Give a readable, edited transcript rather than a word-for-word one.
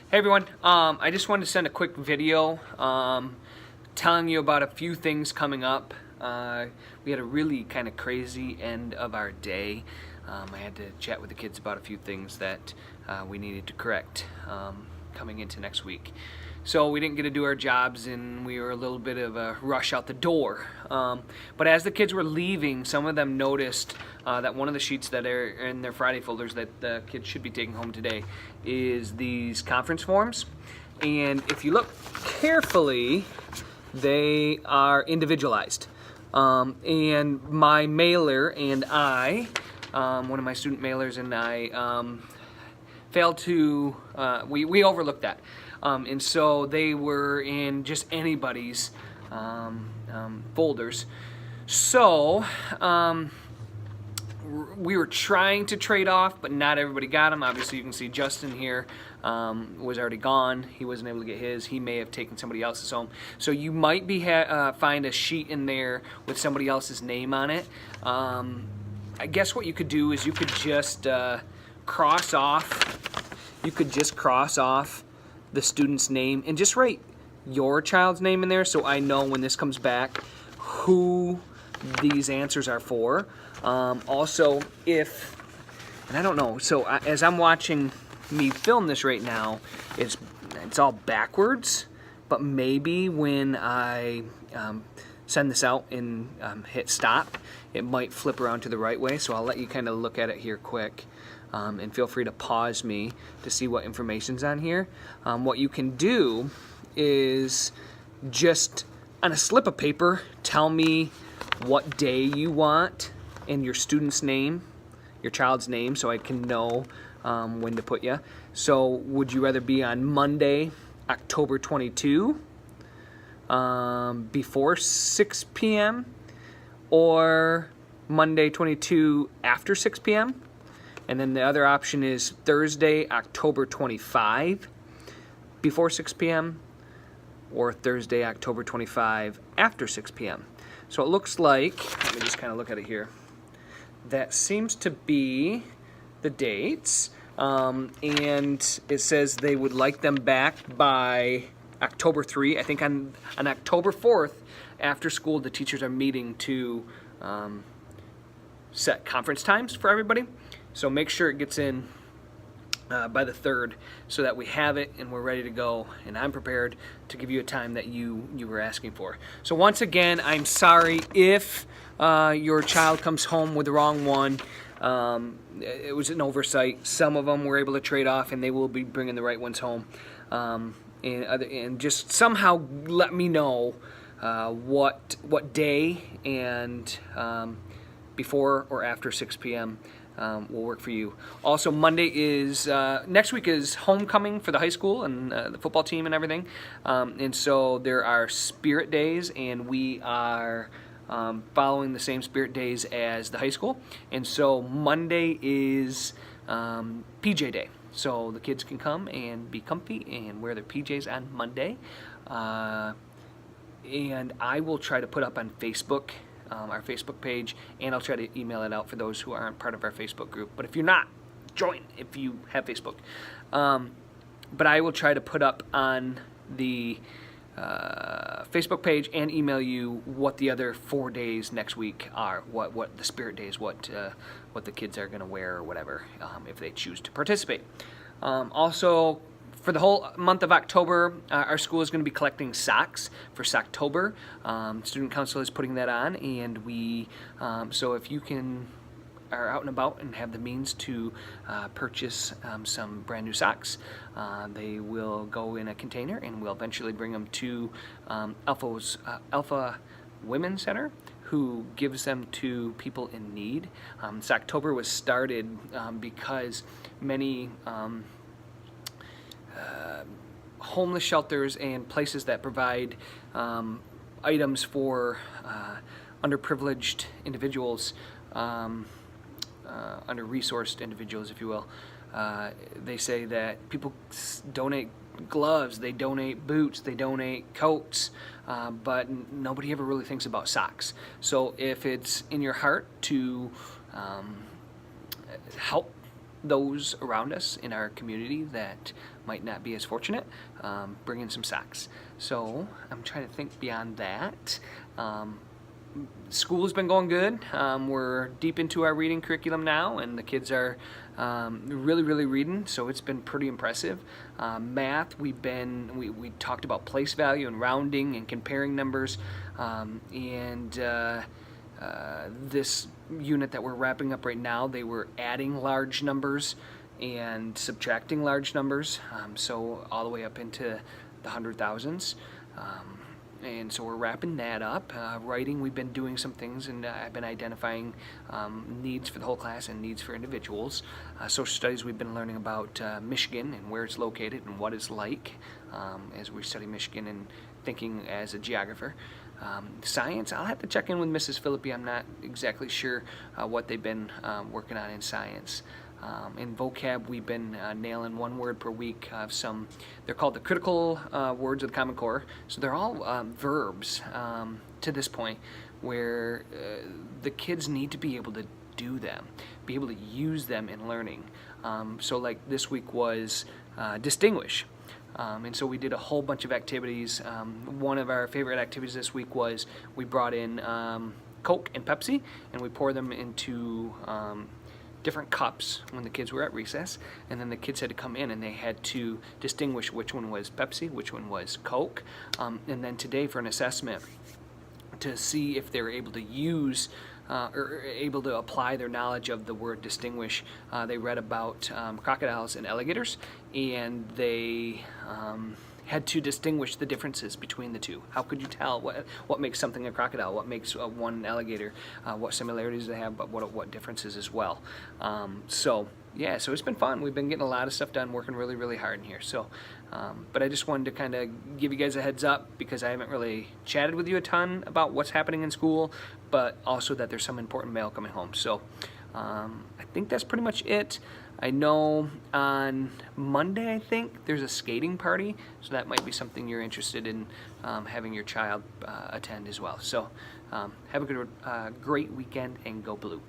Hey everyone, I just wanted to send a quick video telling you about a few things coming up. We had a really kind of crazy end of our day. I had to chat with the kids about a few things that we needed to correct coming into next week. So we didn't get to do our jobs and we were a little bit of a rush out the door. But as the kids were leaving, some of them noticed that one of the sheets that are in their Friday folders that the kids should be taking home today is these conference forms. And if you look carefully, they are individualized. And my mailer and I, one of my student mailers and I, failed to, we overlooked that. And so they were in just anybody's folders. So we were trying to trade off, but not everybody got them. Obviously, you can see Justin here was already gone. He wasn't able to get his. He may have taken somebody else's home. So you might be find a sheet in there with somebody else's name on it. I guess what you could do is you could just cross off. You could just cross off the student's name and just write your child's name in there, so I know when this comes back who these answers are for. Also, and I don't know, so as I'm watching me film this right now, it's all backwards, but maybe when I send this out and hit stop, it might flip around to the right way, so I'll let you kind of look at it here quick. And feel free to pause me to see what information's on here. What you can do is just on a slip of paper tell me what day you want and your student's name, your child's name, so I can know when to put you. So would you rather be on Monday, October 22, before 6 p.m. or Monday 22 after 6 p.m.? And then the other option is Thursday, October 25, before 6 p.m., or Thursday, October 25, after 6 p.m. So it looks like, let me just kind of look at it here, that seems to be the dates. And it says they would like them back by October 3. I think on October 4th, after school, the teachers are meeting to set conference times for everybody. So make sure it gets in by the 3rd so that we have it and we're ready to go, and I'm prepared to give you a time that you were asking for. So once again, I'm sorry if your child comes home with the wrong one. It was an oversight. Some of them were able to trade off and they will be bringing the right ones home. And just somehow let me know what day and before or after 6 p.m. Will work for you. Also, Monday is, next week is homecoming for the high school and the football team and everything. And so there are spirit days, and we are following the same spirit days as the high school. And so Monday is PJ day. So the kids can come and be comfy and wear their PJs on Monday. And I will try to put up on Facebook, our Facebook page, and I'll try to email it out for those who aren't part of our Facebook group. But if you're not, join if you have Facebook. But I will try to put up on the Facebook page and email you what the other 4 days next week are, what the spirit days, what the kids are going to wear or whatever, if they choose to participate. Also, for the whole month of October, our school is going to be collecting socks for Socktober. Student Council is putting that on, and we, so if you are out and about and have the means to purchase some brand new socks, they will go in a container, and we'll eventually bring them to Alpha Women's Center, who gives them to people in need. Socktober was started because many homeless shelters and places that provide items for underprivileged individuals, under-resourced individuals, if you will. They say that people donate gloves, they donate boots, they donate coats, but nobody ever really thinks about socks. So if it's in your heart to help those around us in our community that might not be as fortunate, bring in some socks. So I'm trying to think beyond that. School's been going good. We're deep into our reading curriculum now, and the kids are really reading, so it's been pretty impressive. Math, we talked about place value and rounding and comparing numbers, and this unit that we're wrapping up right now, they were adding large numbers and subtracting large numbers, so all the way up into the 100,000s. And so we're wrapping that up. Writing, we've been doing some things, and I've been identifying needs for the whole class and needs for individuals. Social studies, we've been learning about Michigan and where it's located and what it's like as we study Michigan and thinking as a geographer. Science, I'll have to check in with Mrs. Philippi. I'm not exactly sure what they've been working on in science. In vocab, we've been nailing one word per week of some, they're called the critical words of the Common Core. So they're all verbs to this point where the kids need to be able to do them, be able to use them in learning. So like this week was distinguish. And so we did a whole bunch of activities. One of our favorite activities this week was we brought in Coke and Pepsi, and we poured them into different cups when the kids were at recess, and then the kids had to come in and they had to distinguish which one was Pepsi, which one was Coke, and then today for an assessment to see if they were able to use or able to apply their knowledge of the word distinguish. They read about crocodiles and alligators, and they had to distinguish the differences between the two. How could you tell what makes something a crocodile, what makes one an alligator, what similarities they have, but what differences as well. So yeah, so it's been fun. We've been getting a lot of stuff done, working really hard in here. So, but I just wanted to kind of give you guys a heads up because I haven't really chatted with you a ton about what's happening in school, but also that there's some important mail coming home. So I think that's pretty much it. I know on Monday, I think, there's a skating party, so that might be something you're interested in having your child attend as well. So have a great weekend, and go blue.